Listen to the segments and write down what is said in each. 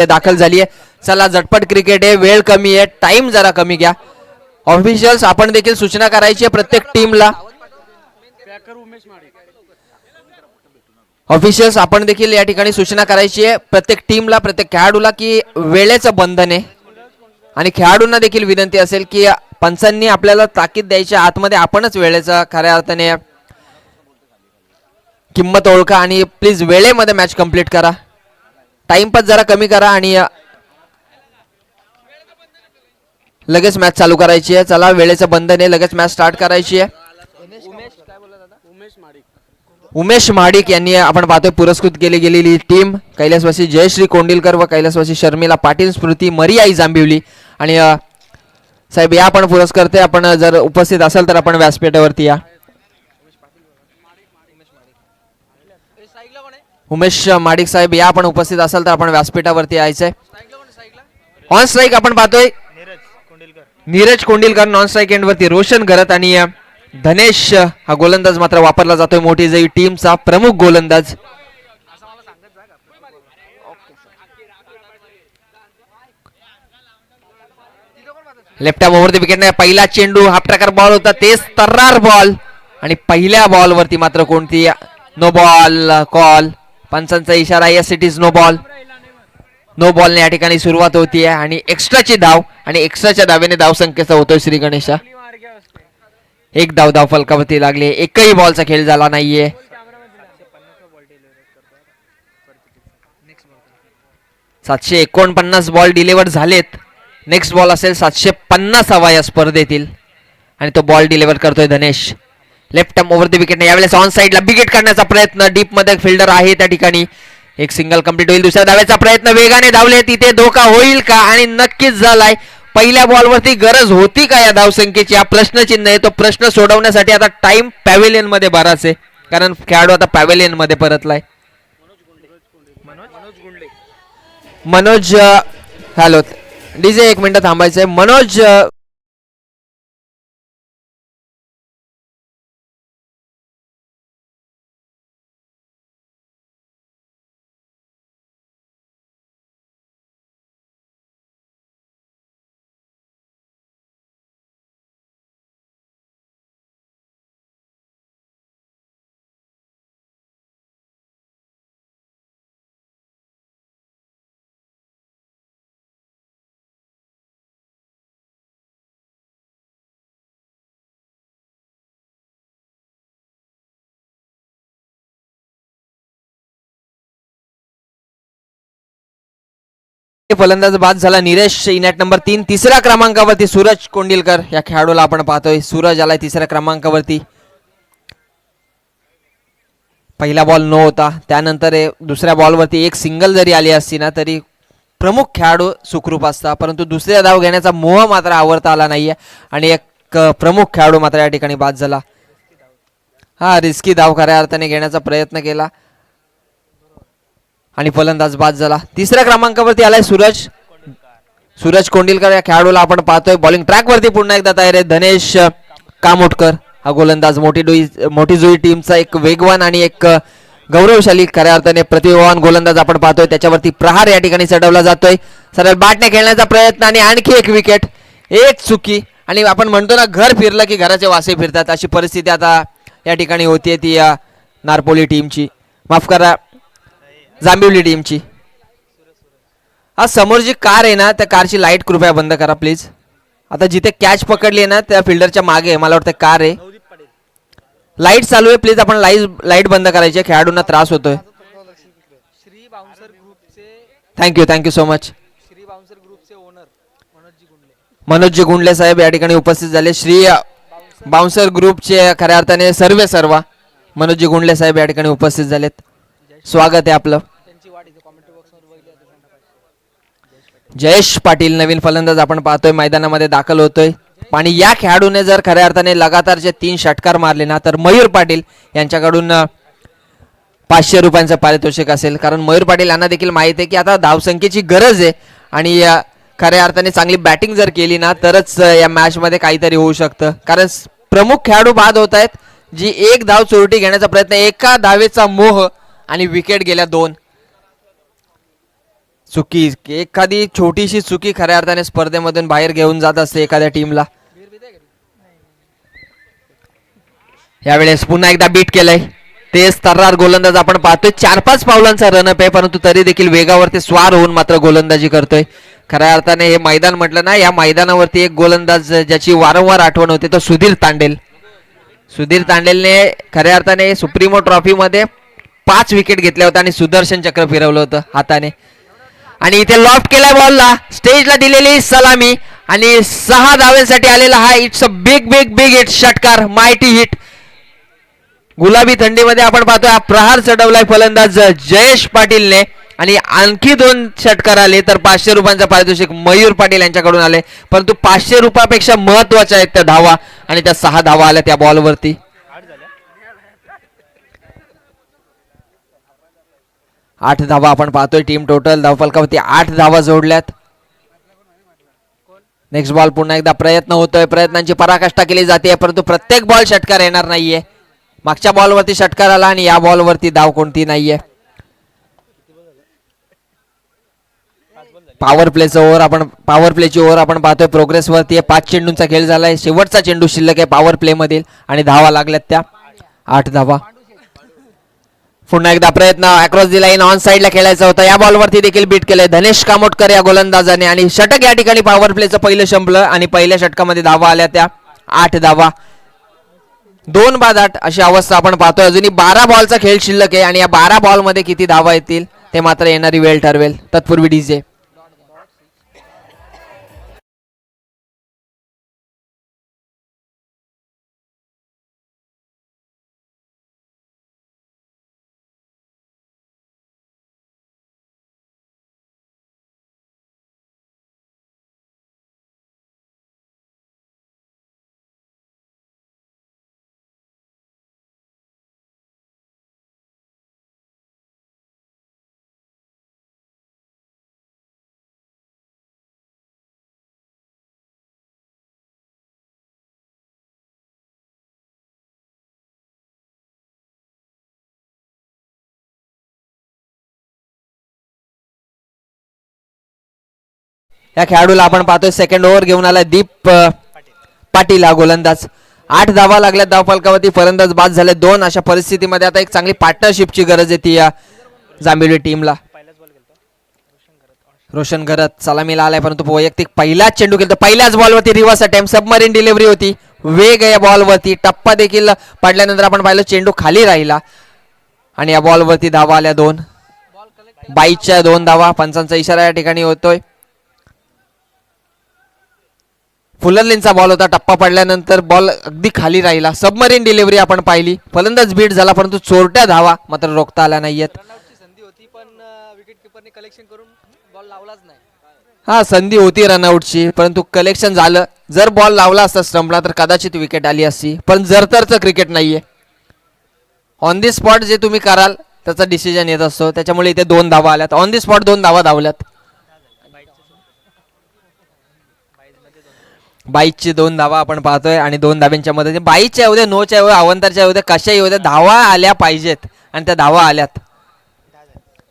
दाखल झाली आहे. चला झटपट क्रिकेट आहे, वेळ कमी आहे, टाइम जरा कमी घ्या. ऑफिशियल्स आपण देखील सूचना करायची आहे प्रत्येक टीमला. ऑफिशियल्स आपण देखील या ठिकाणी सूचना करायची आहे प्रत्येक टीमला, प्रत्येक खेळाडूला की वेळेचं बंधन आहे. आणि खेळाडूंना देखील विनंती असेल की पंचांनी आपल्याला ताकीद द्यायच्या आतमध्ये आपणच वेळेचा खऱ्या अर्थाने किंमत ओळखा आणि प्लीज वेळेमध्ये मॅच कंप्लीट करा. टाइमपास जरा कमी करा आणि लगेच मॅच चालू करायची आहे. चला वेळेचं बंधन आहे, लगेच मॅच स्टार्ट करायची आहे. उमेश महाडिक यांनी आपण पाहतोय पुरस्कृत केली गेलेली टीम कैलासवासी जयश्री कोंडिलकर व कैलासवासी शर्मिला पाटील स्मृती मरियाई जांभिवली. आणि साहेब या आपण पुरस्कर्ते आपण जर उपस्थित असाल तर आपण व्यासपीठावरती या. उमेश माडिक साहेब या आपण उपस्थित असाल तर आपण व्यासपीठावरती यायचंय. ऑन स्ट्राईक आपण पाहतोय नीरज कोंडिलकर, नॉन स्ट्राईक एंड वरती रोशन गरत आणि धनेश हा गोलंदाज मात्र वापरला जातोय. मोठी जई टीमचा प्रमुख गोलंदाज. Left arm over the wicket ने पहिला चेंडू हा प्रकार बॉल होता, तेच तर्रार बॉल आणि पहिल्या बॉल वरती मात्र कोणती नो बॉल कॉल. पंचांचा इशारा yes it is no ball. No ball ने या ठिकाणी सुरुवात होती आहे आणि एक्स्ट्राची धाव आणि एक्स्ट्राच्या धावेने धाव संख्येचा होतोय श्री गणेशा. एक धाव फलकावरती लागले, एकही बॉलचा खेळ झाला नाहीये. 749 बॉल डिलिव्हर झालेत. नेक्स्ट बॉल असेल 750 हवा या स्पर्धेतील आणि तो बॉल डिलिव्हर करतोय Dhanesh. Left arm over the wicket. यावेळेस ऑन साइडला विकेट काढण्याचा प्रयत्न, डीप मध्ये फिल्डर आहे त्या ठिकाणी. एक सिंगल कंप्लीट होईल. दुसऱ्या धावेचा प्रयत्न वेगाने धावले, तिथे धोका होईल का आणि नक्कीच झालाय. पहिल्या बॉलवरती गरज होती का या धावसंख्येची, हा प्रश्नचिन्ह आहे. तो प्रश्न सोडवण्यासाठी आता टाइम पॅव्हेलियन मध्ये बराच आहे, कारण खेळाडू आता पॅव्हेलियन मध्ये परतलाय. मनोज हॅलो डीजे, एक मिनिट थांबायचंय. मनोज फलंदाज बाद झाला. Niresh in at number 3. तिसऱ्या क्रमांकावरती सूरज कोंडिलकर या खेळाडूला आपण पाहतोय. सूरज आलाय तिसऱ्या क्रमांकावरती. पहिला बॉल नो होता, त्यानंतर दुसऱ्या बॉलवरती एक सिंगल जरी आली असती ना तरी प्रमुख खेळाडू सुखरूप असता, परंतु दुसऱ्या धाव घेण्याचा मोह मात्र आवरता आला नाहीये आणि एक प्रमुख खेळाडू मात्र या ठिकाणी बाद झाला. हा रिस्की धाव खऱ्या अर्थाने घेण्याचा प्रयत्न केला आणि फलंदाज बाद झाला. तिसऱ्या क्रमांकावरती आलाय सूरज कोंडिलकर या खेळाडूला आपण पाहतोय. बॉलिंग ट्रॅक वरती पुन्हा एकदा तयार आहे धनेश कामोटकर हा गोलंदाज. मोठी जुई टीमचा एक वेगवान आणि एक गौरवशाली खऱ्या अर्थाने प्रतिभावान गोलंदाज आपण पाहतोय. त्याच्यावरती प्रहार या ठिकाणी चढवला जातोय. सरळ बॅटने खेळण्याचा प्रयत्न आणि आणखी एक विकेट, एक चुकी. आणि आपण म्हणतो ना घर फिरलं की घराचे वासे फिरतात, अशी परिस्थिती आता या ठिकाणी होतीये ती नारपोली टीमची, माफ करा जांभिवली टीमची. हा समोर जी कार आहे ना त्या कारची लाईट कृपया बंद करा प्लीज. आता जिथे कॅच पकडली आहे ना त्या फिल्डरच्या मागे मला वाटतं कार आहे. लाईट चालू आहे प्लीज, आपण लाईट बंद करायची, खेळाडूंना त्रास होतोय. Thank you so much. Manojji Gundle साहेब या ठिकाणी उपस्थित झाले. श्री बाउन्सर ग्रुपचे खऱ्या अर्थाने सर्वा मनोजजी गुंडले साहेब या ठिकाणी उपस्थित झालेत. स्वागत आहे आपलं. जयेश पाटील नवीन फलंदाज आपण पाहतोय मैदानामध्ये दाखल होतोय. आणि या खेळाडूने जर खऱ्या अर्थाने लगातारचे 3 षटकार मारले ना तर मयूर पाटील यांच्याकडून 500 रुपयांचं पारितोषिक असेल, कारण मयूर पाटील यांना देखील माहिती आहे की आता धावसंख्येची गरज आहे आणि खऱ्या अर्थाने चांगली बॅटिंग जर केली ना तरच या मॅच मध्ये काहीतरी होऊ शकतं. कारण प्रमुख खेळाडू बाद होत आहेत. जी एक धाव चोरटी घेण्याचा प्रयत्न, एका धावेचा मोह आणि विकेट गेल्या 2. चुकी, एखादी छोटीशी चुकी खऱ्या अर्थाने स्पर्धेमधून बाहेर घेऊन जात असते एखाद्या टीमला. यावेळेस पुन्हा एकदा बीट केलंय. तेच तर्रार गोलंदाज आपण पाहतोय. 4-5 पावलांचा रनअप आहे, परंतु तरी देखील वेगावरती स्वार होऊन मात्र गोलंदाजी करतोय. खऱ्या अर्थाने हे मैदान म्हटलं ना, या मैदानावरती एक गोलंदाज ज्याची वारंवार आठवण होते तो सुधीर तांडेल. सुधीर तांडेलने खऱ्या अर्थाने सुप्रीमो ट्रॉफी मध्ये 5 विकेट घेतल्या होत्या आणि सुदर्शन चक्र फिरवलं होतं हाताने. आणि इथे लॉफ्ट केलाय बॉलला, स्टेजला दिलेली सलामी आणि 6 धाव्यांसाठी आलेला हा it's a big big big hit, षटकार, मायटी हिट. गुलाबी थंडीमध्ये आपण पाहतोय प्रहार चढवलाय फलंदाज जयेश पाटीलने आणि आणखी 2 षटकार आले तर 500 रुपयांचा पारितोषिक मयूर पाटील यांच्याकडून आले. परंतु 500 रुपयापेक्षा महत्वाच्या आहेत त्या धावा आणि त्या 6 धावा आल्या त्या बॉलवरती. 8 धावा आपण पाहतोय. टीम टोटल धावफलकावरती 8 धावा जोडल्यात. नेक्स्ट बॉल पुन्हा एकदा प्रयत्न होतोय, प्रयत्नांची पराकाष्ठा केली जाते, परंतु प्रत्येक बॉल षटकार येणार नाहीये. मागच्या बॉलवरती षटकार आला आणि या बॉलवरती धाव कोणती नाहीये. पॉवर प्लेची ओव्हर आपण पाहतोय. प्रोग्रेस वरती 5 चेंडूंचा खेळ झालाय. शेवटचा चेंडू शिल्लक आहे पॉवर प्ले मधील आणि धावा लागल्यात त्या 8 धावा. पुन्हा एकदा प्रयत्न अक्रॉस दी लाईन ऑन साइडला खेळायचा होता. या बॉलवरती देखील बीट केलंय धनेश कामोटकर या गोलंदाजाने आणि षटक या ठिकाणी पॉवर प्लेचं पहिलं संपलं आणि पहिल्या षटकामध्ये धावा आल्या त्या 8 धावा. 2 बाद 8 अशी अवस्था आपण पाहतोय. अजूनही 12 बॉलचा खेळ शिल्लक आहे आणि या 12 बॉल मध्ये किती धावा येतील ते मात्र येणारी वेळ ठरवेल. तत्पूर्वी डीजे या खेळाडूला आपण पाहतोय सेकंड ओव्हर घेऊन आलाय दीप पाटील हा गोलंदाज. 8 धावा लागल्या धावफलकावरती, फलंदाज बाद झाले 2. अशा परिस्थितीमध्ये आता एक चांगली पार्टनरशिपची गरज आहे ती या जांभेली टीमला. रोशन घरत सलामीला आलाय, परंतु वैयक्तिक पहिलाच चेंडू केला. पहिल्याच बॉलवरती रिव्हर्स अटेम्प्ट, सबमरीन डिलिव्हरी होती, वेग आहे या बॉलवरती. टप्पा देखील पडल्यानंतर आपण पाहिलं चेंडू खाली राहिला आणि या बॉलवरती धावा आल्या 2. 22च्या 2 धावा. पंचांचा इशारा या ठिकाणी होतोय. फुलरलिनचा बॉल होता, टप्पा पडल्यानंतर बॉल अगदी खाली राहिला. सबमरीन डिलिव्हरी आपण पाहिली, फलंदाज बीट झाला, परंतु चोरट्या धावा मात्र रोखता आल्या नाहीयेत. हा संधी होती रनआउटची, परंतु कलेक्शन झालं. जर बॉल लावला असता स्टंपला तर कदाचित विकेट आली असती, पण जरतरचं क्रिकेट नाहीये. ऑन दी स्पॉट जे तुम्ही कराल त्याचा डिसिजन येत असतो, त्याच्यामुळे इथे 2 धावा आल्यात. ऑन दी स्पॉट 2 धावा धावल्यात. 22ची 2 धावा आपण पाहतोय आणि 2 धाव्यांच्या मदतीने 22च्या येऊ दे, 9च्या येऊ दे, अवंतरच्या येऊ दे, कशा येऊ दे, धावा आल्या पाहिजेत आणि त्या धावा आल्यात.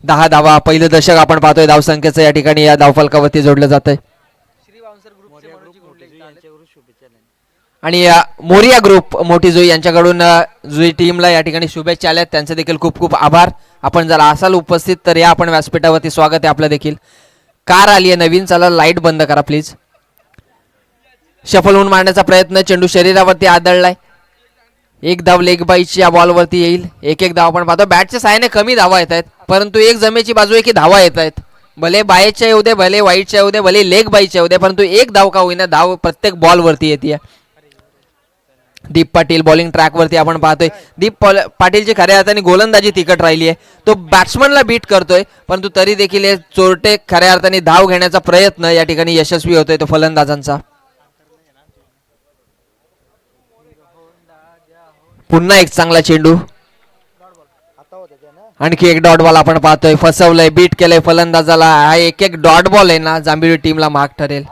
10 धावा. पहिलं दशक आपण पाहतोय धावसंख्येचं या ठिकाणी या धावफलकावरती जोडलं जात आहे. आणि मोरिया ग्रुप मोठी जुई यांच्याकडून जुई टीमला या ठिकाणी शुभेच्छा आल्यात. त्यांचे देखील खूप खूप आभार. आपण जर असाल उपस्थित तर या आपण व्यासपीठावरती स्वागत आहे आपलं देखील. कार आली आहे नवीन, चला लाईट बंद करा प्लीज. शफल होऊन मारण्याचा प्रयत्न, चेंडू शरीरावरती आदळलाय. 1 धाव लेग बाईची या बॉलवरती येईल. 1-1 धाव आपण पाहतो. बॅटच्या साहाय्याने कमी धावा येत आहेत, परंतु एक जमेची बाजू आहे की धावा येत आहेत. भले बायच्या येऊ दे, भले वाईटच्या येऊ दे, भले लेग बाईच्या येऊ दे, परंतु 1 धाव का होईना धाव प्रत्येक बॉलवरती येते. दीप पाटील बॉलिंग ट्रॅक वरती आपण पाहतोय. दीप पाटीलची खऱ्या अर्थाने गोलंदाजी तिकट राहिली आहे. तो बॅट्समनला बीट करतोय, परंतु तरी देखील हे चोरटे खऱ्या अर्थाने धाव घेण्याचा प्रयत्न या ठिकाणी यशस्वी होतोय तो फलंदाजांचा. पुन्हा एक चांगला चेंडू, आणखी एक डॉट बॉल आपण पाहतोय. फसवलंय, बीट केलंय फलंदाजाला. हा 1-1 डॉट बॉल आहे ना, जांभेली टीमला महाग ठरेल.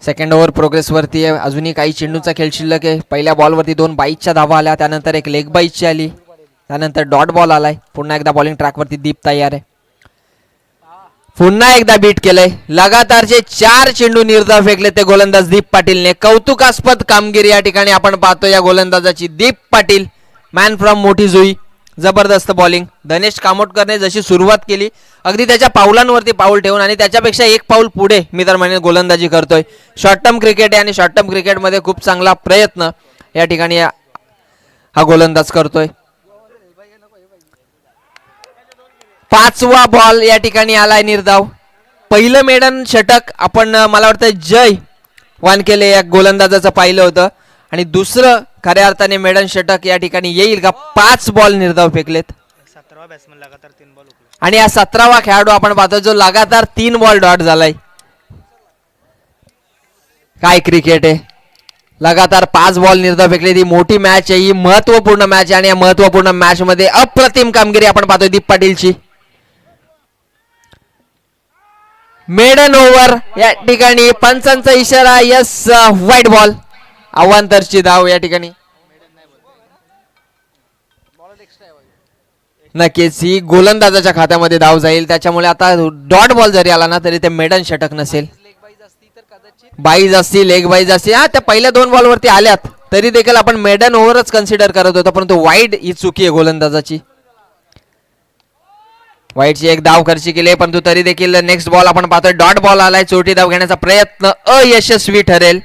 सेकंड ओव्हर प्रोग्रेस वरती आहे. अजूनही काही चेंडूचा खेळ शिल्लक आहे. पहिल्या बॉलवरती 2 22च्या धावा आल्या, त्यानंतर एक लेग बाईची आली, त्यानंतर डॉट बॉल आलाय. पुन्हा एकदा बॉलिंग ट्रॅक वरती दीप तयार आहे. पुन्हा एकदा बीट केलंय. लगातारचे 4 चेंडू निर्धाव फेकले ते गोलंदाज दीप पाटीलने. कौतुकास्पद कामगिरी या ठिकाणी आपण पाहतो या गोलंदाजाची. दीप पाटील मॅन फ्रॉम मोठी जुई. जबरदस्त बॉलिंग. धनेश कामोटकरने जशी सुरुवात केली अगदी त्याच्या पावलांवरती पाऊल ठेवून आणि त्याच्यापेक्षा एक पाऊल पुढे मी तर म्हणेन गोलंदाजी करतोय. शॉर्ट टर्म क्रिकेट आहे आणि शॉर्ट टर्म क्रिकेटमध्ये खूप चांगला प्रयत्न या ठिकाणी हा गोलंदाज करतोय. 5वा बॉल या ठिकाणी आलाय निर्धाव. पहिलं मेडन षटक आपण मला वाटतं जय वानखेडे या गोलंदाजाचं पाहिलं होतं आणि दुसरं खऱ्या अर्थाने मेडन षटक या ठिकाणी येईल का. 5 बॉल निर्धाव फेकलेत आणि हा 17वा खेळाडू आपण पाहतो जो लगातार 3 बॉल डॉट झालाय. काय क्रिकेट आहे. लगातार 5 बॉल निर्धाव फेकले. ती मोठी मॅच आहे, ही महत्वपूर्ण मॅच आहे आणि या महत्वपूर्ण मॅच मध्ये अप्रतिम कामगिरी आपण पाहतोय दीप पाटीलची. मेडन ओव्हर या ठिकाणी पंचांचा इशारा. Yes white ball. अवांतरची धाव या ठिकाणी. नक्कीच ही गोलंदाजाच्या खात्यामध्ये धाव जाईल. त्याच्यामुळे आता डॉट बॉल जरी आला ना तरी ते मेडन षटक नसेल. बाईज असतील, लेग बाईज असतील, हा त्या पहिल्या 2 बॉल वरती आल्यात तरी देखील आपण मेडन ओव्हरच कन्सिडर करत होतो, परंतु वाईड ही चुकी आहे गोलंदाजाची. वाईटची एक धाव खर्ची केली परंतु तरी देखील नेक्स्ट बॉल आपण पाहतोय डॉट बॉल आलाय. चोटी धाव घेण्याचा प्रयत्न अयशस्वी ठरेल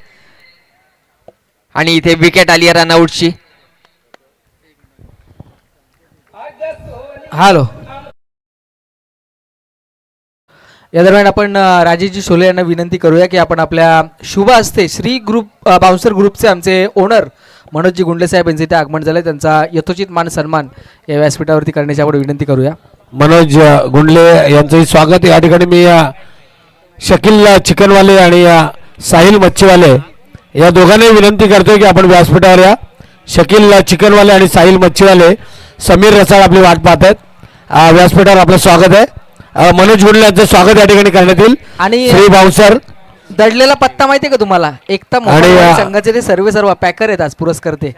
आणि इथे विकेट आली आहे रनआउटची. हॅलो. या दरम्यान आपण राजेशजी शोले यांना विनंती करूया की आपण आपल्या शुभ हस्ते श्री ग्रुप बाउन्सर ग्रुपचे आमचे ओनर मनोजजी गुंडले साहेब यांचे इथे आगमन झाले. त्यांचा यथोचित मान सन्मान या व्यासपीठावरती करण्याची आपण विनंती करूया. मनोज गुंडले यांचंही स्वागत. या ठिकाणी मी शकील चिकनवाले आणि साहिल मच्छीवाले या दोघांनाही विनंती करतोय की आपण व्यासपीठावर या. शकील चिकनवाले आणि साहिल मच्छीवाले, समीर रसाळ आपली वाट पाहत आहेत. व्यासपीठावर आपलं स्वागत आहे. मनोज गुंडले यांचं स्वागत या ठिकाणी करण्यात येईल. आणि श्री बाउन्सर दडलेला पत्ता माहितीये का तुम्हाला. एकता मोबाईल संघाचे ते सर्व पॅकर आहेत आज पुरस्कर्ते.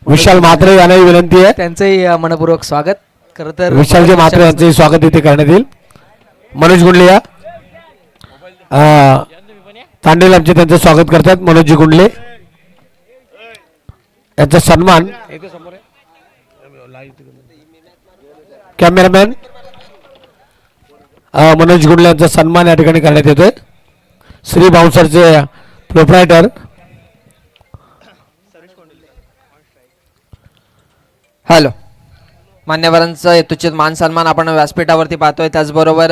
विशाल म्हात्रे यांनाही विनंती आहे. त्यांचंही मनपूर्वक स्वागत. खरं तर विशालजी म्हात्रे यांचंही स्वागत इथे करण्यात येईल. मनोज गुंडले या तांडेल आमचे त्यांचं स्वागत करतात. मनोजजी गुंडले यांचा सन्मान कॅमेरामॅन मनोज गुंडले यांचा सन्मान या ठिकाणी करण्यात येतोय. श्री बाउन्सरचे प्रोप्रायटर हॅलो. मान्यवरांचा यथोचित मान सन्मान आपण व्यासपीठावरती पाहतोय. त्याचबरोबर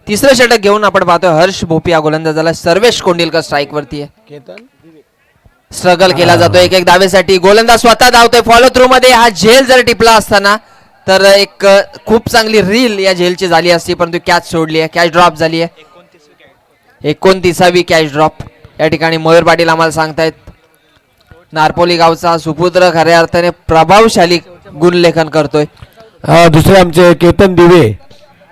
तिसरं षटक घेऊन आपण पाहतोय हर्ष भोपी या गोलंदाजाला. सर्वेश कोंडिलकर स्ट्राईक वरती आहे. स्ट्रगल केला जातो एक धावेसाठी. गोलंदाज स्वतः धावतोय फॉलो थ्रू मध्ये. हा झेल जर टिपला असताना तर एक खूप चांगली रील या झेलची झाली असती परंतु कॅच सोडली आहे. कॅच ड्रॉप झाली आहे. 29वी कॅच ड्रॉप या ठिकाणी मयूर पाटील आम्हाला सांगतायत. नारपोली गावचा सुपुत्र खऱ्या अर्थाने प्रभावशाली गुणलेखन करतोय. दुसरे आमचे केतन दिवे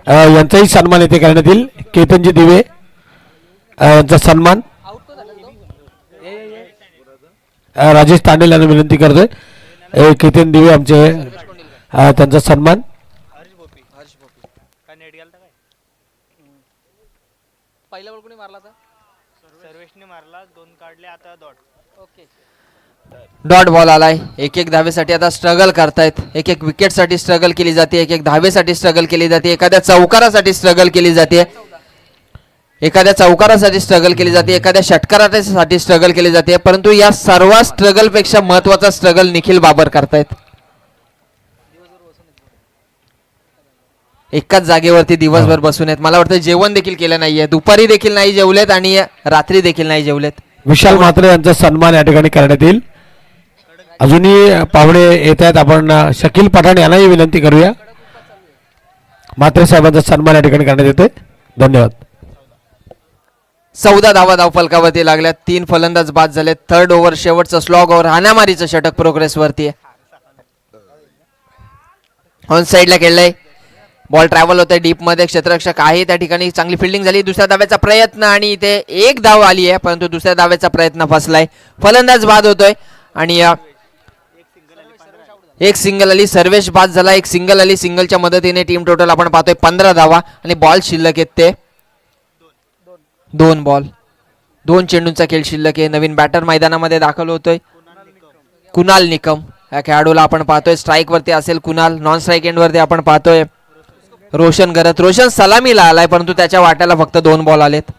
यांचाही सन्मान येथे करण्यात येईल. केतनजी दिवे यांचा सन्मान राजेश तांडेल यांना विनंती करतोय. केतन दिवे आमचे त्यांचा सन्मान. डॉट बॉल आलाय. एक धावेसाठी आता स्ट्रगल करतायत. एक विकेट साठी स्ट्रगल केली जाते. एक धावेसाठी स्ट्रगल केली जाते. एखाद्या चौकारासाठी स्ट्रगल केली जाते. एखाद्या चौकारासाठी स्ट्रगल केली जाते. एखाद्या षटकारासाठी स्ट्रगल केली जाते. परंतु या सर्व स्ट्रगल पेक्षा महत्वाचा स्ट्रगल निखिल बाबर करतायत. एकाच जागेवरती दिवसभर बसून आहेत. मला वाटतं जेवण देखील केलं नाहीये. दुपारी देखील नाही जेवलेत आणि रात्री देखील नाही जेवलेत. विशाल म्हात्रे यांचा सन्मान या ठिकाणी करण्यात येईल. अजूनही पाहुणे येत आहेत. आपण शकील पठाण यांनाही विनंती करूया. म्हात्रे साहेबांचा सन्मान या ठिकाणी करण्यात येतोय. धन्यवाद. 14 धावा धावफलकावरती लागल्यात. 3 फलंदाज बाद झाले. थर्ड ओव्हर शेवटचं स्लॉग ओव्हर हाणामारीचं षटक प्रोग्रेस वरती आहे. ऑन साइडला खेळलंय. बॉल ट्रॅव्हल होतोय डीप मध्ये. क्षेत्ररक्षक आहे त्या ठिकाणी. चांगली फिल्डिंग झाली. दुसऱ्या धाव्याचा प्रयत्न आणि इथे एक धाव आली आहे परंतु दुसऱ्या धाव्याचा प्रयत्न फसलाय. फलंदाज बाद होतोय आणि एक सिंगल आली. सर्वेश बाद झाला. एक सिंगल आली. सिंगलच्या मदतीने टीम टोटल आपण पाहतोय 15 धावा आणि बॉल शिल्लक आहेत ते 2 बॉल 2 चेंडूंचा खेळ शिल्लक आहे. नवीन बॅटर मैदानामध्ये दाखल होतोय कुणाल निकम. या खेळाडूला आपण पाहतोय स्ट्राईक वरती असेल कुणाल. नॉन स्ट्राईक एंड वरती आपण पाहतोय रोशन गरत. रोशन सलामीला आलाय परंतु त्याच्या वाट्याला फक्त 2 बॉल आलेत.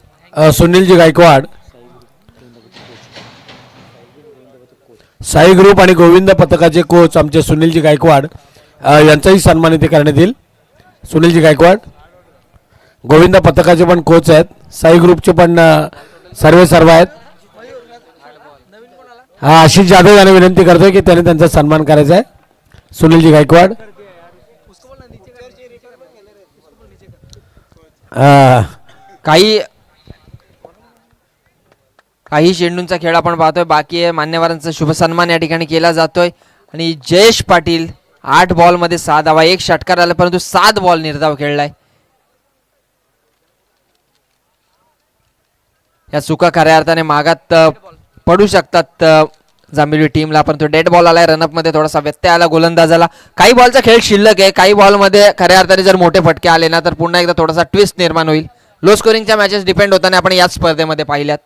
सुनीलजी गायकवाड साई ग्रुप आणि गोविंद पथकाचे कोच आमचे सुनीलजी गायकवाड यांचाही सन्मान इथे करण्यात येईल. सुनीलजी गायकवाड गोविंद पथकाचे पण कोच आहेत. साई ग्रुपचे पण सर्व आहेत. हा आशिष जाधव यांना विनंती करतोय की त्याने त्यांचा सन्मान करायचा आहे. सुनीलजी गायकवाड काही चेंडूंचा खेळ आपण पाहतोय बाकी आहे. मान्यवरांचा शुभ सन्मान या ठिकाणी केला जातोय आणि जयेश पाटील 8 बॉल मध्ये 6 धावा 1 षटकार आला परंतु 7 बॉल निर्धाव खेळलाय. या चुका खऱ्या अर्थाने मागात पडू शकतात जांभीर टीमला परंतु डेड बॉल आलाय. रनअप मध्ये थोडासा व्यत्यय आला गोलंदाजाला. काही बॉलचा खेळ शिल्लक आहे. काही बॉल मध्ये खऱ्या अर्थाने जर मोठे फटके आले ना तर पुन्हा एकदा थोडासा ट्विस्ट निर्माण होईल. लो स्कोरिंगच्या मॅचेस डिपेंड होताना आपण याच स्पर्धेमध्ये पाहिल्यात.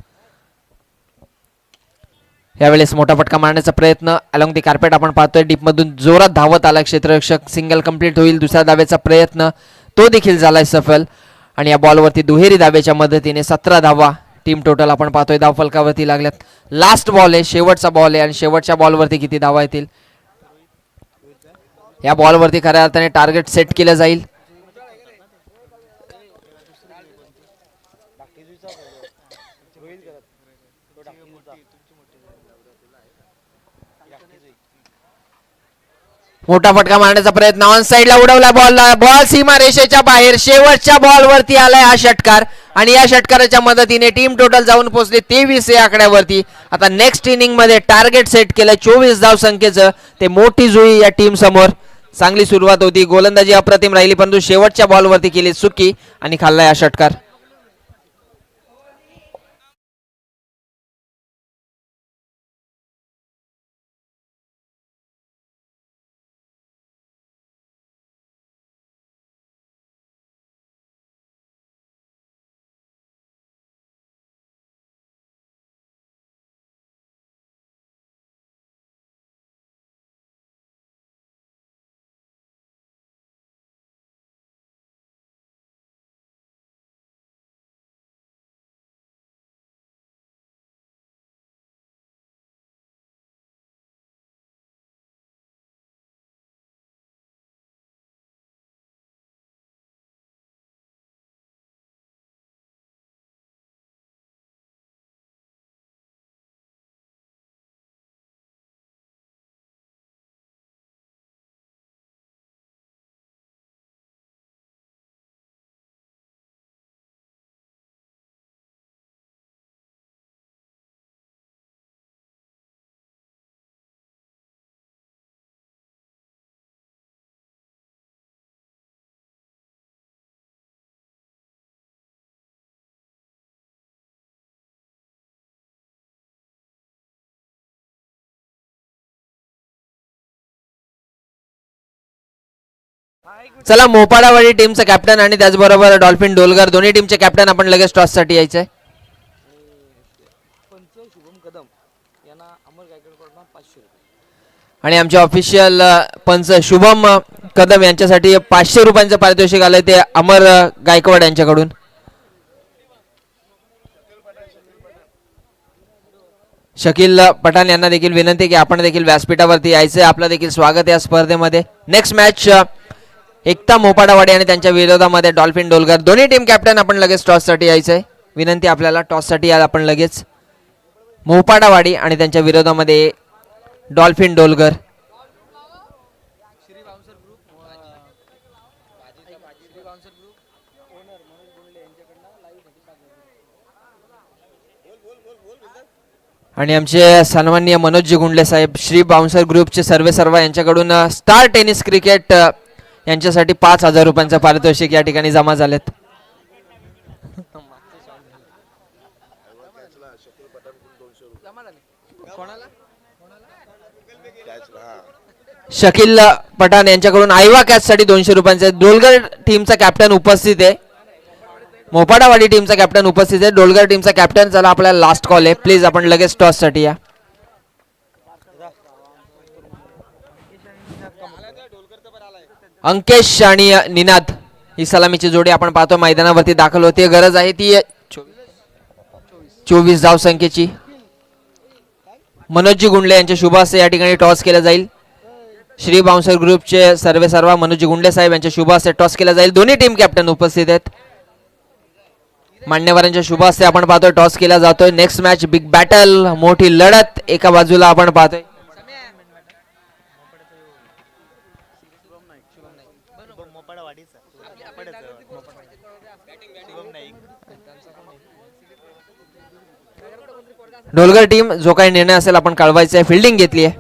यावेळेस मोठा फटका मारण्याचा प्रयत्न अलॉंग दी कार्पेट आपण पाहतोय. डीप मधून जोरात धावत आला क्षेत्ररक्षक. सिंगल कंप्लीट होईल. दुसऱ्या धावेचा प्रयत्न तो देखील झालाय सफल आणि या बॉलवरती दुहेरी धावेच्या मदतीने 17 धावा टीम टोटल आपण पाहतोय धाव फलकावरती लागल्यात. लास्ट बॉल आहे शेवटचा बॉल आहे आणि शेवटच्या बॉलवरती किती धावा येतील या बॉलवरती खऱ्या अर्थाने टार्गेट सेट केलं जाईल. मोठा फटका मारण्याचा प्रयत्न ऑन साइडला उडवला बॉल. बॉल सीमा रेषेच्या बाहेर. शेवटच्या बॉलवरती आलाय हा षटकार आणि या षटकाराच्या मदतीने टीम टोटल जाऊन पोहोचले 23 या आकड्यावरती. आता नेक्स्ट इनिंग मध्ये टार्गेट सेट केलंय 24 धाव संख्येचं. ते मोठी जुळी या टीम समोर. चांगली सुरुवात होती. गोलंदाजी अप्रतिम राहिली परंतु शेवटच्या बॉलवरती केली चुकी आणि खाल्लाय हा षटकार. चला मोपाडावाडी टीमचा कॅप्टन आणि त्याचबरोबर डॉल्फिन डोलगर दोन्ही टीमचे कॅप्टन आपण लगेच टॉस साठी यायचंय. आणि आमचे ऑफिशियल पंच शुभम कदम यांच्यासाठी 500 रुपयांचं पारितोषिक आलंय ते अमर गायकवाड यांच्याकडून. शकील पठाण यांना देखील विनंती की आपण देखील व्यासपीठावरती यायचंय. आपलं देखील स्वागत या स्पर्धेमध्ये. नेक्स्ट मॅच एकता मोपाडावाडी आणि त्यांच्या विरोधामध्ये डॉल्फिन डोलगर दोन्ही टीम कॅप्टन आपण लगेच टॉस साठी यायचंय. विनंती आपल्याला टॉस साठी याल आपण लगेच. मोपाडावाडी आणि त्यांच्या विरोधामध्ये डॉल्फिन डोलगर. आणि आमचे सन्माननीय मनोजजी गुंडले साहेब श्री बाउन्सर ग्रुपचे सर्व यांच्याकडून स्टार टेनिस क्रिकेट यांच्यासाठी 5,000 रुपयांचं पारितोषिक या ठिकाणी जमा झालेत. शकील पठाण यांच्याकडून आयवा कॅच साठी 200 रुपयांचे. डोलगर टीमचा कॅप्टन उपस्थित आहे. मोपाडावाडी टीमचा कॅप्टन उपस्थित आहे. डोलगर टीमचा कॅप्टन. चला आपल्याला लास्ट कॉल आहे, प्लीज आपण लगेच टॉस साठी या. अंकेश आणि निनाद ही सलामीची जोडी आपण पाहतो मैदानावरती दाखल होते. गरज आहे ती 24 धाव संख्येची. मनोजी गुंडले यांच्या शुभ हस्ते या ठिकाणी टॉस केला जाईल. श्री बाउन्सर ग्रुपचे सर्वेसर्वा मनोजी गुंडले साहेब यांच्या शुभ हस्ते टॉस केला जाईल. दोन्ही टीम कॅप्टन उपस्थित आहेत. मान्यवरांच्या शुभ हस्ते आपण पाहतोय टॉस केला जातोय. नेक्स्ट मॅच बिग बॅटल, मोठी लढत एका बाजूला आपण पाहतोय. डोलगर टीम जो काही निर्णय असेल आपण कळवायचा आहे. फिल्डिंग घेतली आहे.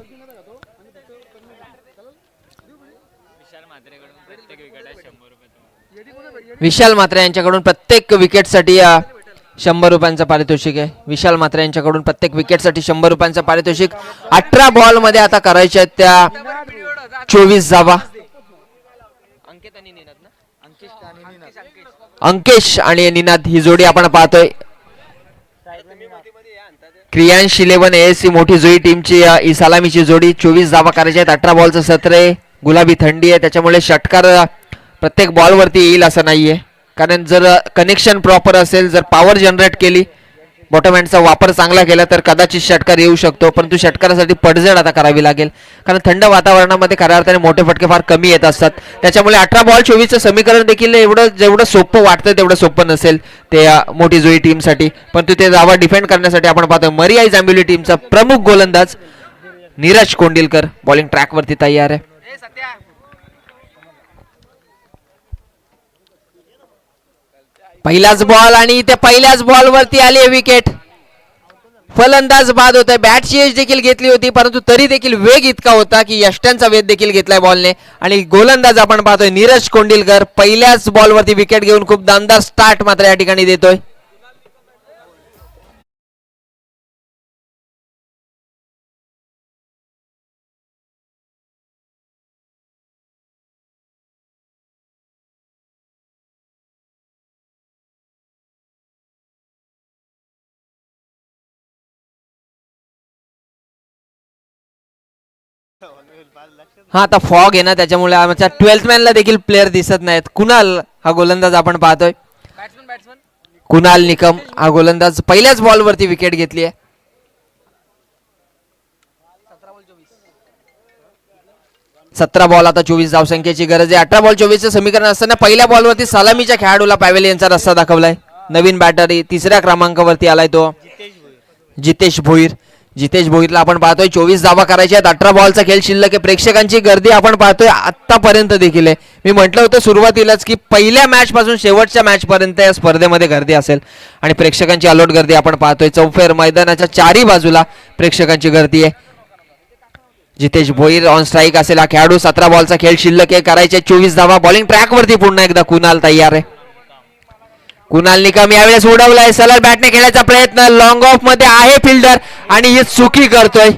विशाल म्हात्रे यांच्याकडून प्रत्येक विकेटसाठी 100 रुपयांचं पारितोषिक आहे. विशाल म्हात्रे यांच्याकडून प्रत्येक विकेटसाठी 100 रुपयांचं पारितोषिक. 18 बॉल मध्ये आता करायच्या आहेत त्या 24 धावा. अंकेश आणि निनाद ही जोडी आपण पाहतोय. क्रियांश 11 ASC मोठी जोडी टीमची ही सलामीची जोडी. 24 धावा करायच्या आहेत. 18 बॉलचं सत्र आहे. गुलाबी थंडी आहे त्याच्यामुळे षटकार प्रत्येक बॉलवरती येईल असं नाहीये. कारण जर कनेक्शन प्रॉपर असेल, जर पॉवर जनरेट केली, बॉटम हँडचा वापर चांगला केला तर कदाचित षटकार येऊ शकतो. परंतु षटकारासाठी पडझड आता करावी लागेल. कारण थंड वातावरणामध्ये खऱ्या अर्थाने मोठे फटके फार कमी येत असतात. त्याच्यामुळे 18 बॉल 24चं समीकरण देखील जेवढं सोपं वाटतं तेवढं सोपं नसेल ते मोठी जोई टीमसाठी. परंतु ते धावा डिफेंड करण्यासाठी आपण पाहतो मरियाई जांभिवली टीमचा प्रमुख गोलंदाज नीरज कोंडिलकर बॉलिंग ट्रॅकवरती तयार आहे. पहिलाच बॉल आणि त्या पहिल्याच बॉल वरती आली आहे विकेट. फलंदाज बाद होतोय. बॅटची एज देखील घेतली होती परंतु तरी देखील वेग इतका होता की यष्ट्यांचा वेध देखील घेतलाय बॉलने. आणि गोलंदाज आपण पाहतोय नीरज कोंडिलकर पहिल्याच बॉल वरती विकेट घेऊन खूप दमदार स्टार्ट मात्र या ठिकाणी देतोय. हा आता फॉग आहे ना त्याच्यामुळे आमच्या 12th मॅनला देखील प्लेअर दिसत नाहीत. कुणाल हा गोलंदाज आपण पाहतोय. कुणाल निकम हा गोलंदाज पहिल्याच बॉल वरती विकेट घेतली आहे. 17 बॉल आता 24 धावसंख्येची गरज आहे. 18 बॉल 24चं समीकरण असताना पहिल्या बॉलवरती सलामीच्या खेळाडूला पॅवेलियनचा रस्ता दाखवलाय. नवीन बॅटरी 3ऱ्या क्रमांकावरती आलाय तो जितेश भोईर. जितेश भोईरला आपण पाहतोय 24 धावा करायच्या आहेत. 18 बॉलचा खेळ शिल्लक आहे. प्रेक्षकांची गर्दी आपण पाहतोय आतापर्यंत देखील आहे. मी म्हटलं होतं सुरुवातीलाच की पहिल्या मॅच पासून शेवटच्या मॅच पर्यंत या स्पर्धेमध्ये गर्दी असेल आणि प्रेक्षकांची अलोट गर्दी आपण पाहतोय. चौफेर मैदानाच्या चारही बाजूला प्रेक्षकांची गर्दी आहे. जितेश भोईर ऑन स्ट्राईक असेल हा खेळाडू. 17 बॉलचा खेळ शिल्लक आहे. करायचे 24 धावा. बॉलिंग ट्रॅक वरती पुन्हा एकदा कुणाल तयार आहे. कुणाल निकम यावेळेस उडवलाय. सलग बॅटने खेळायचा प्रयत्न. लॉंग ऑफ मध्ये आहे फिल्डर आणि ही चुकी करतोय.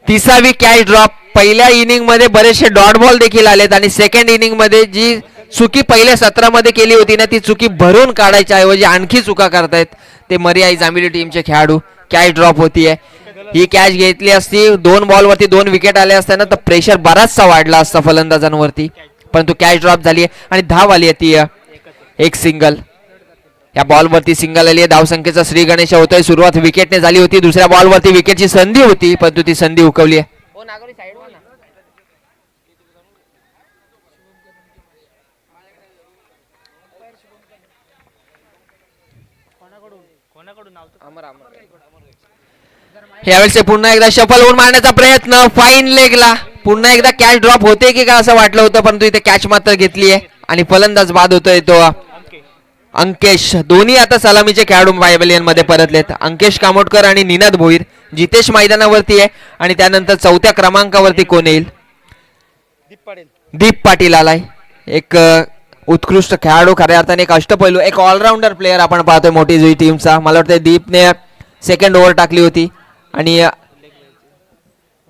30वी कॅच ड्रॉप. पहिल्या इनिंग मध्ये बरेचसे डॉट बॉल देखील आलेत आणि सेकंड इनिंग मध्ये जी चुकी पहिल्या सत्रामध्ये केली होती ना ती चुकी भरून काढायच्या ऐवजी आणखी चुका करतायत ते मरियाई जांभिवली टीमचे खेळाडू. कॅच ड्रॉप होतीये. ही कॅच घेतली असती 2 बॉल वरती 2 विकेट आले असताना तर प्रेशर बराचसा वाढला असता फलंदाजांवरती. परंतु कॅच ड्रॉप झाली आणि धाव आली आहे ती एक सिंगल. या बॉल वरती सिंगल आली आहे. धावसंख्येचा श्री गणेश होतोय. सुरुवात विकेटने झाली होती. दुसऱ्या बॉल वरती विकेटची संधी होती परंतु ती संधी हुकवली आहे. यावेळेस पुन्हा एकदा शफल होऊन मारण्याचा प्रयत्न. फाईन लेगला पुन्हा एकदा कॅच ड्रॉप होते की का असं वाटलं होतं परंतु इथे कॅच मात्र घेतली आहे आणि फलंदाज बाद होतोय तो अंकेश. दोन्ही आता सलामीचे खेळाडू पॅवेलियन मध्ये परतलेत. अंकेश कामोटकर आणि निनाद भोईर. जितेश मैदानावरती आहे आणि त्यानंतर 4थ्या क्रमांकावरती कोण येईल? दीप पाटील आलाय. एक उत्कृष्ट खेळाडू खऱ्या अर्थाने एक अष्टपैलू एक ऑलराऊंडर प्लेअर आपण पाहतोय मोठी जुई टीमचा. मला वाटतं दीपने सेकंड ओव्हर टाकली होती आणि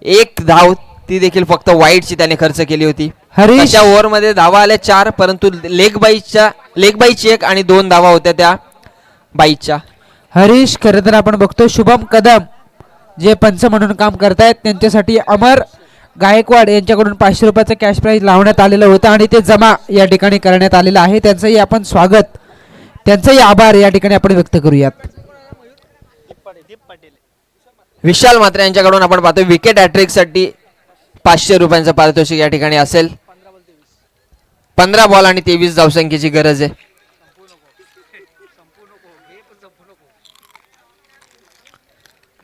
1 धाव ती देखील फक्त वाईटची त्याने खर्च केली होती. हरीश त्या ओव्हरमध्ये धावा आल्या 4, परंतु लेग बाईची 1 आणि 2 धावा होत्या त्या बाईच्या. हरीश खरं तर आपण बघतो शुभम कदम जे पंच म्हणून काम करतायत त्यांच्यासाठी अमर गायकवाड यांच्याकडून 500 रुपयाचं कॅश प्राईज लावण्यात आलेलं होतं आणि ते जमा या ठिकाणी करण्यात आलेलं आहे. त्यांचंही आपण स्वागत, त्यांचंही आभार या ठिकाणी आपण व्यक्त करूयात. विशाल म्हात्रे यांच्याकडून आपण पाहतोय विकेट हॅट्रिक साठी 500 रुपयांचं पारितोषिक या ठिकाणी असेल. 15 बॉल आणि 23 धावसंख्येची गरज आहे.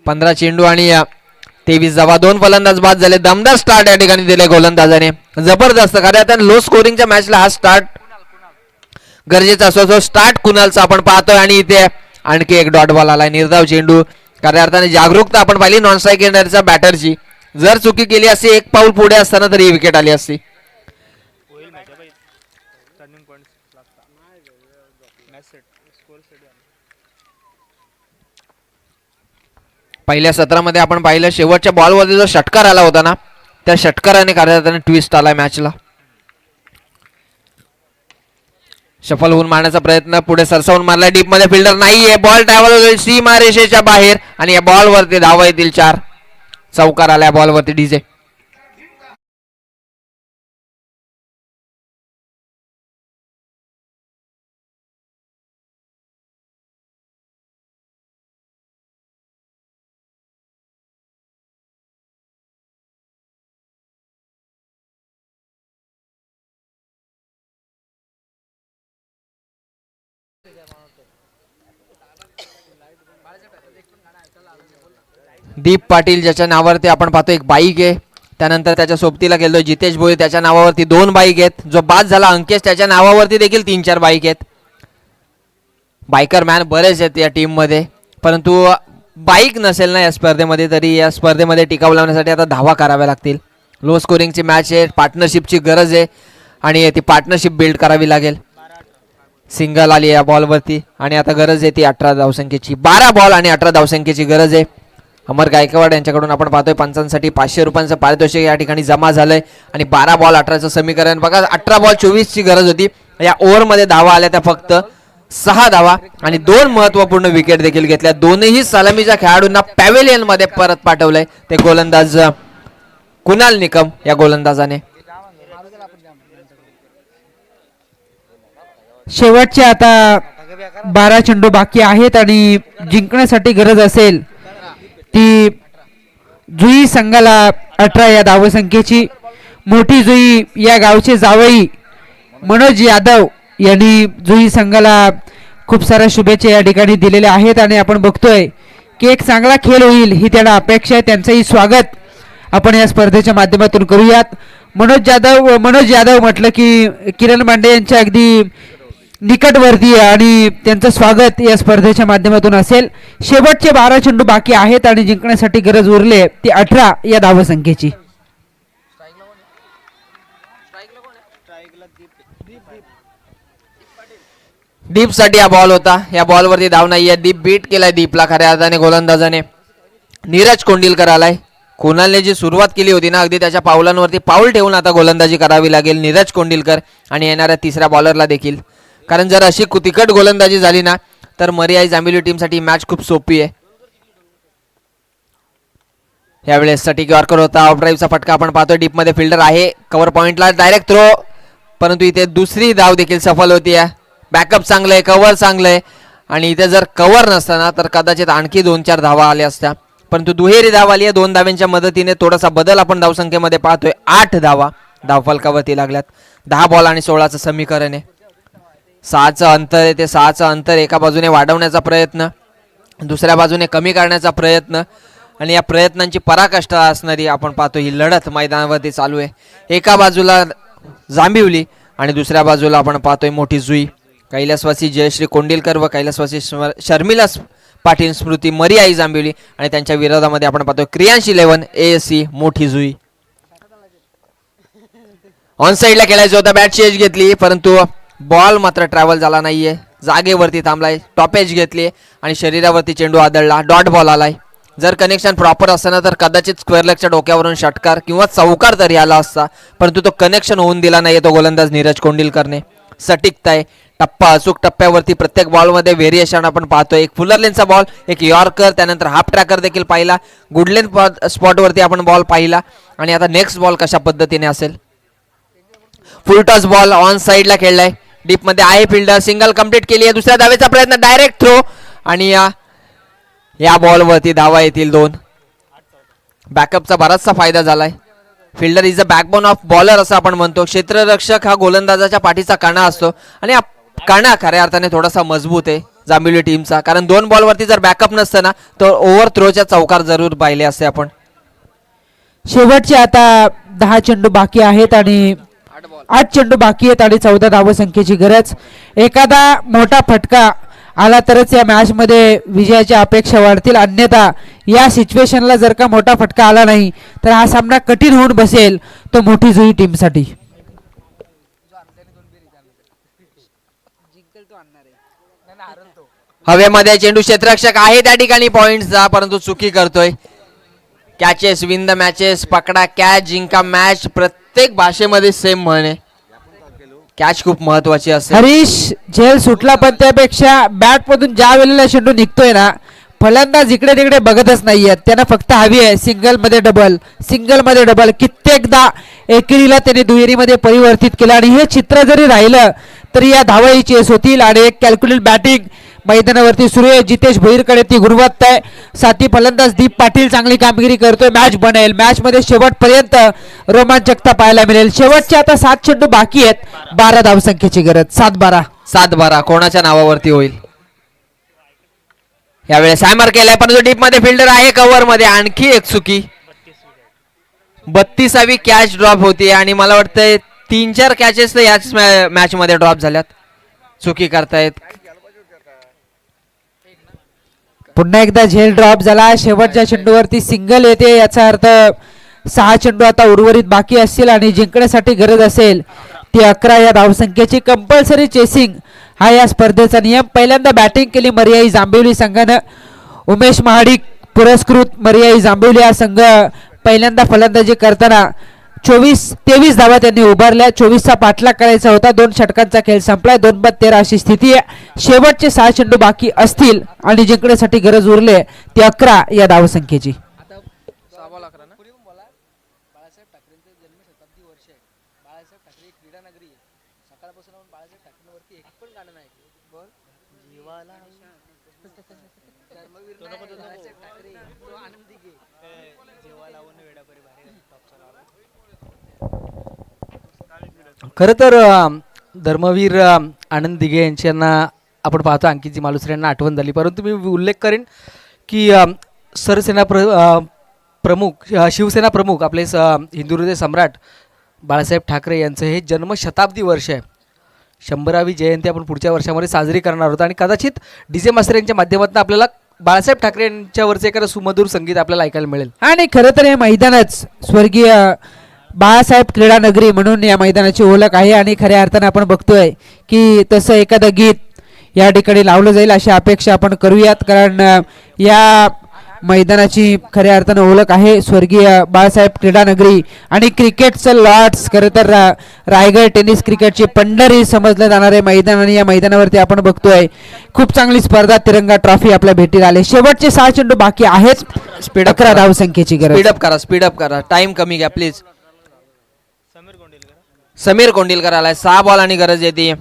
15 चेंडू आणि 23 धावा. 2 फलंदाज बाद झाले. दमदार स्टार्ट या ठिकाणी दिले गोलंदाजाने. जबरदस्त. कारण आता लो स्कोरिंगच्या मॅचला हा स्टार्ट गरजेचा असतो. स्टार्ट कुणालचा आपण पाहतोय आणि इथे आणखी एक डॉट बॉल आलाय. निर्धाव चेंडू. खऱ्या अर्थाने जागरूकता आपण पाहिली नॉन स्ट्राईक येणाऱ्या बॅटरची. जर चुकी केली असती, एक पाऊल पुढे असताना तरी विकेट आली असती. पहिल्या सत्रामध्ये आपण पाहिलं शेवटच्या बॉलवरती जो षटकार आला होता ना, त्या षटकाराने खऱ्या अर्थाने ट्विस्ट आलाय मॅचला. शफल होऊन मारण्याचा प्रयत्न, पुढे सरसावून मारला. डीप मध्ये फिल्डर नाहीये. बॉल ट्रॅव्हल होईल सीमारेषेच्या बाहेर आणि या बॉलवरती धावा येतील 4. चौकार आला बॉलवरती डीजे. दीप पाटील ज्याच्या नावावरती आपण पाहतो एक बाईक आहे. त्यानंतर त्याच्या सोबतीला गेलो जितेश भोई, त्याच्या नावावरती 2 बाईक आहेत. जो बाद झाला अंकेश, त्याच्या नावावरती देखील 3-4 बाईक आहेत. बायकर मॅन बरेच आहेत या टीम मध्ये, परंतु बाईक नसेल ना या स्पर्धेमध्ये तरी या स्पर्धेमध्ये टिकाव लावण्यासाठी आता धावा कराव्या लागतील. लो स्कोरिंगची मॅच आहे. पार्टनरशिपची गरज आहे आणि ती पार्टनरशिप बिल्ड करावी लागेल. सिंगल आली या बॉलवरती आणि आता गरज आहे ती 18 धावसंख्येची. 12 बॉल आणि 18 धावसंख्येची गरज आहे. अमर गायकवाड यांच्याकडून आपण पाहतोय पंचांसाठी 500 रुपयांचं पारितोषिक या ठिकाणी जमा झालंय आणि 12 बॉल 18चं समीकरण बघा. 18 बॉल 24ची गरज होती. या ओव्हरमध्ये धावा आल्या त्या फक्त 6 धावा आणि 2 महत्वपूर्ण विकेट देखील घेतल्या. दोन्ही सलामीच्या खेळाडूंना पॅव्हेलियन मध्ये परत पाठवलंय ते गोलंदाज कुणाल निकम या गोलंदाजाने. शेवटचे आता 12 चेंडू बाकी आहेत आणि जिंकण्यासाठी गरज असेल ती जुई संघाला 18 या धावसंख्येची. मोठी जुई या गावचे जावई मनोज यादव यांनी जुई संघाला खूप साऱ्या शुभेच्छा या ठिकाणी दिलेल्या आहेत आणि आपण बघतोय की एक चांगला खेळ होईल ही त्याला अपेक्षा आहे. त्यांचंही स्वागत आपण या स्पर्धेच्या माध्यमातून करूयात. मनोज यादव म्हटलं की किरण मांडे यांच्या अगदी निकटवर्ती आणि त्यांचं स्वागत या स्पर्धेच्या माध्यमातून असेल. शेवटचे 12 चेंडू बाकी आहेत आणि जिंकण्यासाठी गरज उरली ती 18 या धावसंख्येची. डीप साठी हा बॉल होता. या बॉलवरती धाव नाहीये. डीप बीट केलाय डीपला खऱ्या अर्थाने गोलंदाजाने. नीरज कोंडिलकर आलाय. कुणालने जी सुरुवात केली होती ना अगदी त्याच्या पावलांवरती पाऊल ठेवून आता गोलंदाजी करावी लागेल नीरज कोंडिलकर आणि येणाऱ्या तिसऱ्या बॉलरला देखील. कारण जर अशी तिखट गोलंदाजी झाली ना तर मरियाई जांभिवली टीमसाठी मॅच खूप सोपी आहे. यावेळेस साठी यॉर्कर होता. ऑफ ड्राईव्हचा फटका आपण पाहतोय. डीप मध्ये फिल्डर आहे. कव्हर पॉइंटला डायरेक्ट थ्रो, परंतु इथे दुसरी धाव देखील सफल होती. बॅकअप चांगलं आहे, कव्हर चांगलं आहे आणि इथे जर कव्हर नसताना तर कदाचित आणखी 2-4 धावा आल्या असत्या, परंतु दुहेरी धाव आली आहे. 2 धाव्यांच्या मदतीने थोडासा बदल आपण धावसंख्येमध्ये पाहतोय. 8 धावा धावफलकावरती लागल्यात. 10 बॉल आणि 16चं समीकरण आहे. 6चं अंतर आहे. ते 6चं अंतर एका बाजूने वाढवण्याचा प्रयत्न, दुसऱ्या बाजूने कमी करण्याचा प्रयत्न आणि या प्रयत्नांची पराकाष्ठा असणारी आपण पाहतो ही लढत मैदानावरती चालू आहे. एका बाजूला जांभिवली आणि दुसऱ्या बाजूला आपण पाहतोय मोठी जुई. कैलासवासी जयश्री कोंडिलकर व कैलासवासी शर्मिला पाटील स्मृती मरियाई जांभिवली आणि त्यांच्या विरोधामध्ये आपण पाहतोय क्रियांश 11 ASC मोठी जुई. ऑन साईडला खेळायचं होता. बॅटची एज घेतली परंतु बॉल मात्र ट्रॅव्हल झाला नाहीये. जागेवरती थांबलाय. टॉप एज घेतली आणि शरीरावरती चेंडू आदळला. डॉट बॉल आलाय. जर कनेक्शन प्रॉपर असताना तर कदाचित स्क्वेअर लेगच्या डोक्यावरून षटकार किंवा चौकार तरी आला असता, परंतु तो कनेक्शन होऊन दिला नाही तो गोलंदाज नीरज कोंडिलकरने. सटीकता आहे, टप्पा अचूक टप्प्यावरती प्रत्येक बॉलमध्ये व्हेरिएशन आपण पाहतोय. एक फुलर लेनचा बॉल, एक यॉर्कर, त्यानंतर हाफ ट्रॅकर देखील पाहिला, गुडलेन स्पॉटवरती आपण बॉल पाहिला. आणि आता नेक्स्ट बॉल कशा पद्धतीने असेल. फुल टॉस बॉल ऑन साईडला खेळलाय, डीप मध्ये आहे फिल्डर, सिंगल कंप्लीट केली आहे. दुसऱ्या धावेचा प्रयत्न, डायरेक्ट थ्रो आणि या बॉलवरती धावा येतील 2. बॅकअपचा बराचसा फायदा झालाय. Fielder is a backbone of bowler असं आपण म्हणतो. क्षेत्ररक्षक हा गोलंदाजाच्या पाठीचा कणा असतो आणि हा कणा खऱ्या अर्थाने थोडासा मजबूत आहे जांभिवली टीमचा, कारण 2 बॉलवरती जर बॅकअप नसतं ना तर ओव्हर थ्रोच्या चौकार जरूर पाहिले असते आपण. शेवटचे आता 10 चेंडू बाकी आहेत आणि 8 चेंडू बाकी आहेत आणि 14 धावसंख्येची गरज. एखादा मोठा फटका आला तरच या मॅच मध्ये विजयाच्या अपेक्षा वाढतील, अन्यथा या सिच्युएशनला जर का मोठा फटका आला नाही तर हा सामना कठीण होऊन बसेल तो मोठी जुई टीमसाठी. हवेमध्ये चेंडू, क्षेत्ररक्षक आहे त्या ठिकाणी पॉइंटचा, परंतु चुकी करतोय. कॅचेस विन द मॅचेस, पकडा कॅच जिंका मॅच, प्रत्येक भाषेमध्ये सेम म्हण आहे. कॅच खूप महत्वाची असते. हरीश झेल सुटला पण त्यापेक्षा बॅट मधून ज्या वेळेला चेंडू निघतोय ना फलंदाज इकडे तिकडे बघतच नाहीयेत, त्यांना फक्त हवी आहे सिंगल मध्ये डबल, सिंगल मध्ये डबल. कित्येकदा एकेरीला त्यांनी दुहेरीमध्ये परिवर्तित केलं आणि हे चित्र जरी राहिलं तरी या धावाही चेस होतील. आणि एक कॅल्क्युलेट बॅटिंग मैदानावरती सुरू आहे. जितेश भोईरकडे ती गुणवत्ता आहे. साथी फलंदाज दीप पाटील चांगली कामगिरी करतोय. मॅच बनेल, मॅच मध्ये शेवटपर्यंत रोमांचकता पाहायला मिळेल. शेवटचे आता 7 चेंडू बाकी आहेत, 12 धावसंख्येची गरज. 7-12 7-12 कोणाच्या नावावरती होईल यावेळेस. हॅमर केलाय परंतु डीप मध्ये फिल्डर आहे कव्हर मध्ये. आणखी एक चुकी, 32वी कॅच ड्रॉप होती आणि मला वाटतंय 3-4 कॅचेस तर याच मॅच मध्ये ड्रॉप झाल्यात. चुकी करतायत. पुन्हा एकदा झेल ड्रॉप झाला. शेवटच्या चेंडूवरती सिंगल येते, याचा अर्थ 6 चेंडू आता उर्वरित बाकी असतील आणि जिंकण्यासाठी गरज असेल ती 11 या धावसंख्येची. कंपल्सरी चेसिंग हा या स्पर्धेचा नियम. पहिल्यांदा बॅटिंग केली मर्याई जांभिवली संघानं. उमेश महाडिक पुरस्कृत मर्याई जांभिवली हा संघ पहिल्यांदा फलंदाजी करताना 23 धावा त्यांनी उभारल्या. 24चा पाठलाग करायचा होता. 2 षटकांचा खेळ संपलाय. 2-13 अशी स्थिती आहे. शेवटचे 6 चेंडू बाकी असतील आणि जिंकण्यासाठी गरज उरली ती 11 या धावसंख्येची. खरं तर धर्मवीर आनंद दिघे यांच्यांना आपण पाहतो, अंकितजी मालुसरे यांना आठवण झाली, परंतु मी उल्लेख करेन की प्रमुख शिवसेना प्रमुख आपले हिंदुहृदय सम्राट बाळासाहेब ठाकरे यांचं हे जन्मशताब्दी वर्ष आहे. 100वी जयंती आपण पुढच्या वर्षामध्ये साजरी करणार आहोत आणि कदाचित DJ मास्तर यांच्या माध्यमातून आपल्याला बाळासाहेब ठाकरे यांच्यावरचं एखादं सुमधुर संगीत आपल्याला ऐकायला मिळेल. आणि खरं तर हे मैदानच स्वर्गीय बाळासाहेब क्रीडा नगरी म्हणून या मैदानाची ओळख आहे आणि खऱ्या अर्थाने आपण बघतोय की तसं एखादं गीत या ठिकाणी लावलं जाईल अशी अपेक्षा आपण करूयात, कारण या मैदानाची खऱ्या अर्थानं ओळख आहे स्वर्गीय बाळासाहेब क्रीडा नगरी. आणि क्रिकेटचं लॉर्ड्स, खरं तर रायगड टेनिस क्रिकेटची पंढरी समजलं जाणारे मैदान आणि या मैदानावरती आपण बघतोय खूप चांगली स्पर्धा, तिरंगा ट्रॉफी आपल्या भेटीला आले. शेवटचे 6 चेंडू बाकी आहेत, 11 धावसंख्येची गरज. स्पीडअप करा, टाइम कमी घ्या प्लीज. समीर कोंडिलकर आलाय. 6 बॉल आणि गरज येते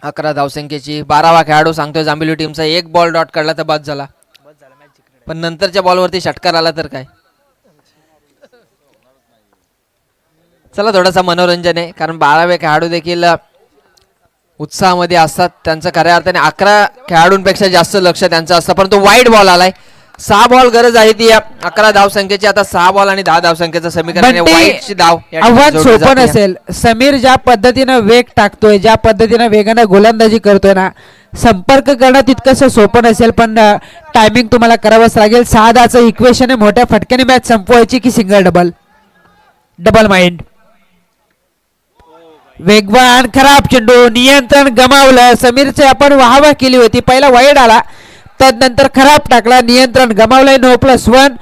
11 धावसंख्येची. 12वा खेळाडू सांगतोय जांभिवली टीमचा. 1 बॉल डॉट काढला तर बाद झाला, पण नंतरच्या बॉलवरती षटकार आला तर काय. चला थोडासा मनोरंजन आहे, कारण 12वे खेळाडू देखील उत्साहामध्ये असतात. त्यांचं खऱ्या अर्थाने 11 खेळाडूंपेक्षा जास्त लक्ष त्यांचं असतं, परंतु वाईड बॉल आलाय. 6 बॉल गरज आहे ती 11 धावसंख्येची. आता 6 बॉल आणि 10 धावसंख्येचं समीकरण. वाईडची धाव आव्हान सोपं नसेल. समीर ज्या पद्धतीनं वेग टाकतोय, ज्या पद्धतीनं वेगानं गोलंदाजी करतोय ना, संपर्क करणं तितकंसं सोपं नसेल, पण टायमिंग तुम्हाला करावंच लागेल. 6-10चं इक्वेशन आहे. मोठ्या फटक्याने मॅच संपवायची की सिंगल डबल माइंड. वेगवान खराब चेंडू, नियंत्रण गमावलं. समीरचे आपण वाहवा केली होती, पहिला वाईड आला, तदनंतर खराब टाकला, नियंत्रण गमावलंय. 9+1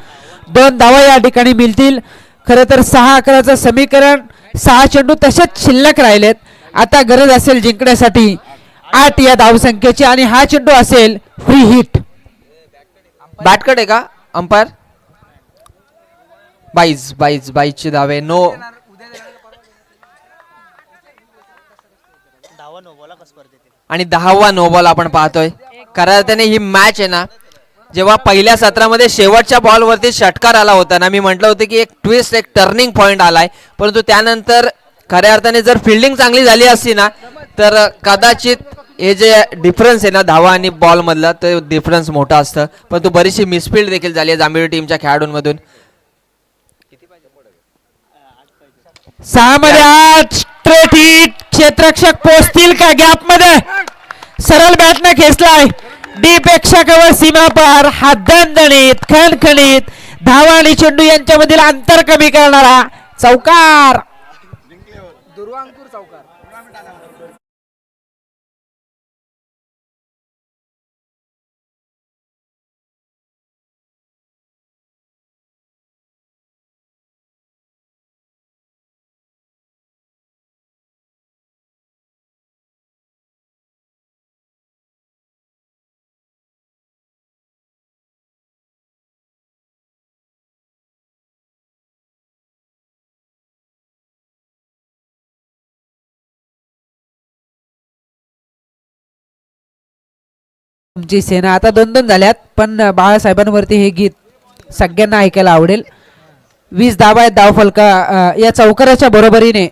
2 धावा या ठिकाणी मिळतील. खरं तर 6-11चं समीकरण, 6 चेंडू तसेच शिल्लक राहिलेत. आता गरज असेल जिंकण्यासाठी 8 या धावसंख्येची आणि हा चेंडू असेल फ्री हिट. बॅटकट आहे का अंपायर? 22ची धावे. नो आणि 10वा नो बॉल आपण पाहतोय. खऱ्या अर्थाने ही मॅच आहे ना, जेव्हा पहिल्या सत्रामध्ये शेवटच्या बॉलवरती षटकार आला होता ना, मी म्हटलं होतं की एक ट्विस्ट, एक टर्निंग पॉइंट आलाय. परंतु त्यानंतर खऱ्या अर्थाने जर फिल्डिंग चांगली झाली असती ना, तर कदाचित हे जे डिफरन्स आहे ना धावा आणि बॉल मधला, तो डिफरन्स मोठा असतं. परंतु बरीचशी मिसफिल्ड देखील झाली आहे जांभेली टीमच्या खेळाडूंमधून. 6 मध्ये 8 स्ट्रेट हिट. क्षेत्ररक्षक पोचतील का गॅप मध्ये? सरळ बॅटने खेचलाय. डी पेक्षा केवळ सीमा पार. हा दणदणीत खणखणीत धावा आणि चेंडू यांच्यामधील अंतर कमी करणारा चौकार. तुमची सेना आता 2-2 झाल्यात, पण बाळासाहेबांवरती हे गीत सगळ्यांना ऐकायला आवडेल. 20 धावा आहेत धावफलका या चौकाराच्या बरोबरीने.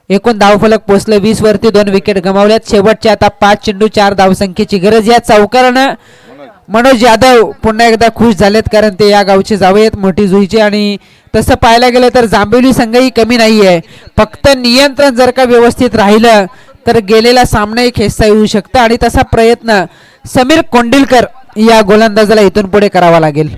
एकूण धावफलक पोचले 20 वरती. 2 विकेट गमावल्यात. शेवटच्या आता 5 चेंडू 4 धावसंख्येची गरज. या चौकारानं मनोज यादव पुन्हा एकदा खुश झालेत, कारण ते या गावचे जावे आहेत, मोठी जुईचे. आणि तसं पाहायला गेलं तर जांभेली संघही कमी नाहीये. फक्त नियंत्रण जर का व्यवस्थित राहिलं तर गेलेला सामनाही खेचता येऊ शकतं. आणि तसा प्रयत्न समीर कोंडिलकर या गोलंदाजाला इथून पुढे करावा लागेल.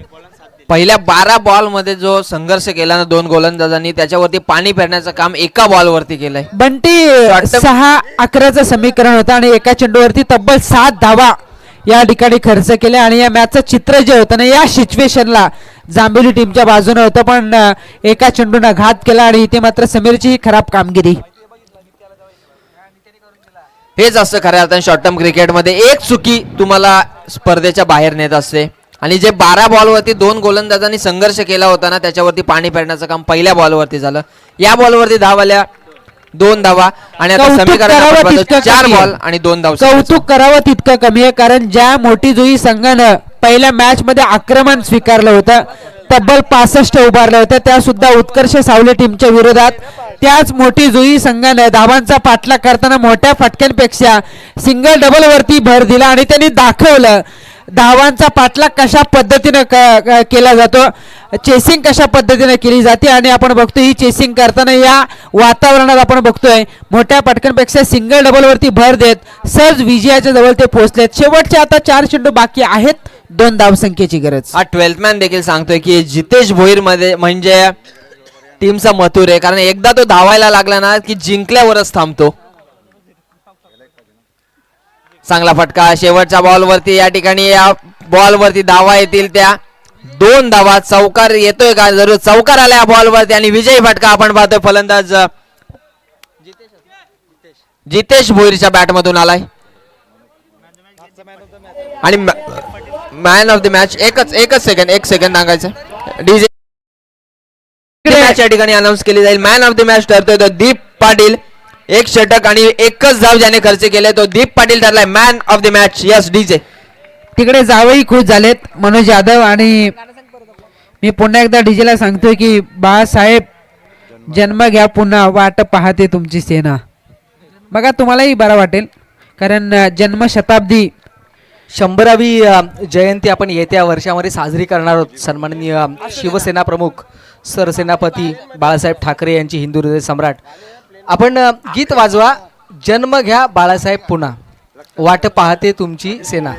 पहिल्या 12 बॉल मध्ये जो संघर्ष केला ना 2 गोलंदाजांनी, त्याच्यावरती पाणी फेरण्याचं काम एका बॉलवरती केलंय. बंटी 6-11चं समीकरण होतं आणि एका चेंडूवरती तब्बल 7 धावा या ठिकाणी खर्च केल्या. आणि या मॅचचं चित्र जे होतं ना, या सिच्युएशनला जांभेली टीमच्या बाजूने होतं, पण एका चेंडूनं घात केला. आणि इथे मात्र समीरची खराब कामगिरी. हेच असतं खऱ्या अर्थाने शॉर्ट टर्म क्रिकेटमध्ये, एक चुकी तुम्हाला स्पर्धेच्या बाहेर नेत असते. आणि जे 12 बॉलवरती 2 गोलंदाजांनी संघर्ष केला होता ना, त्याच्यावरती पाणी फेरण्याचं काम पहिल्या बॉलवरती झालं. या बॉलवरती धावाल्या 2 धावा. आणि आता समीकरण 4 बॉल आणि 2 धावा. कौतुक करावं तितकं कमी आहे, कारण ज्या मोठी जुई संघानं पहिल्या मॅच मध्ये आक्रमण स्वीकारलं होतं, तब्बल 65 उभारल्या होत्या, त्या सुद्धा उत्कर्ष सावले टीमच्या विरोधात. त्याच मोठी जुई संघानं धावांचा पाठलाग करताना मोठ्या फटक्यांपेक्षा सिंगल डबल वरती भर दिला. आणि त्यांनी दाखवलं धावांचा पाठलाग कशा पद्धतीने केला जातो, चेसिंग कशा पद्धतीने केली जाते. आणि आपण बघतोय ही चेसिंग करताना या वातावरणात आपण बघतोय मोठ्या पटकांपेक्षा सिंगल डबल वरती भर देत सहज विजयाच्या जवळ ते पोहोचलेत. शेवटचे आता 4 चेंडू बाकी आहेत, 2 धावसंख्येची गरज. हा 12th मॅन देखील सांगतोय की जितेश भोईर मध्ये म्हणजे टीमचा मथुर आहे, कारण एकदा तो धावायला लागला ना की जिंकल्यावरच थांबतो. चांगला फटका शेवटच्या बॉलवरती. या ठिकाणी या बॉलवरती धावा येतील त्या 2 धावा. चौकार येतोय का? जरूर चौकार आला या बॉलवरती आणि विजयी फटका आपण पाहतोय फलंदाज जितेश भोईरच्या बॅट मधून आलाय. आणि मॅन ऑफ द मॅच एकच सेकंड सांगायचं. डीजे मॅच या ठिकाणी अनाऊन्स केली जाईल. मॅन ऑफ द मॅच ठरतोय तो दीप पाटील. 1 षटक आणि 1च धाव ज्याने खर्च केले तो दीप पाटील ठरलाय man of the match. Yes DJ. तिकडे जावई खुश झालेत मनोज यादव. आणि मी पुन्हा एकदा डीजेला सांगतोय की बाळासाहेब जन्म घ्या पुन्हा, वाट पाहते तुमची सेना. बघा तुम्हालाही बरं वाटेल, कारण जन्मशताब्दी 100वी जयंती आपण येत्या वर्षामध्ये साजरी करणार आहोत. सन्माननीय शिवसेना प्रमुख सरसेनापती बाळासाहेब ठाकरे यांची हिंदू हृदय सम्राट. आपण गीत वाजवा, जन्म घ्या बाळासाहेब पुन्हा, वाट पाहते तुमची सेना.